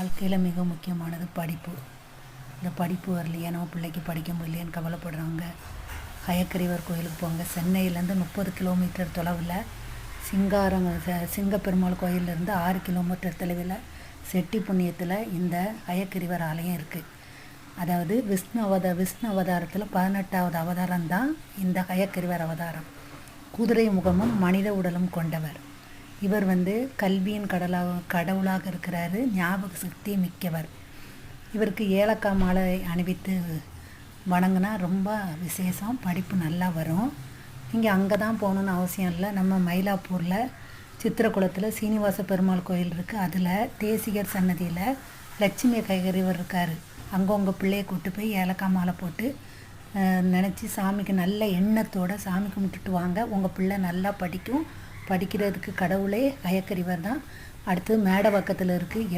வாழ்க்கையில் மிக முக்கியமானது படிப்பு. இந்த படிப்பு வரலையே, நம்ம பிள்ளைக்கு படிக்க முடியலையேன்னு கவலைப்படுறவங்க ஹயக்கிரீவர் கோயிலுக்கு போங்க. சென்னையிலேருந்து 30 கிலோமீட்டர் தொலைவில் சிங்கப்பெருமாள் கோயிலேருந்து 6 கிலோமீட்டர் தொலைவில் செட்டி புண்ணியத்தில் இந்த ஹயக்கிரீவர் ஆலயம் இருக்குது. அதாவது விஷ்ணு அவதாரத்தில் 18வது அவதாரம் தான் இந்த ஹயக்கிரீவர் அவதாரம். குதிரை முகமும் மனித உடலும் கொண்டவர். இவர் கல்வியின் கடவுளாக இருக்கிறாரு. ஞாபக சக்தி மிக்கவர். இவருக்கு ஏலக்காய் மாலை அணிவித்து வணங்கினா ரொம்ப விசேஷம், படிப்பு நல்லா வரும். நீங்கள் அங்கே தான் போகணுன்னு அவசியம் இல்லை. நம்ம மயிலாப்பூரில் சித்திரக்குளத்தில் சீனிவாச பெருமாள் கோயில் இருக்குது. அதில் தேசிகர் சன்னதியில் லட்சுமி ஹயக்கிரீவர் இருக்கார். அங்கே உங்கள் பிள்ளையை கூப்பிட்டு போய் ஏலக்காய் மாலை போட்டு நினச்சி சாமிக்கு நல்ல எண்ணத்தோடு சாமி கும்பிட்டுட்டு வாங்க. உங்கள் பிள்ளை நல்லா படிக்கும். படிக்கிறதுக்கு கடவுளே ஹயக்கிரீவர் தான். அடுத்து மேடை பக்கத்தில் இருக்குது.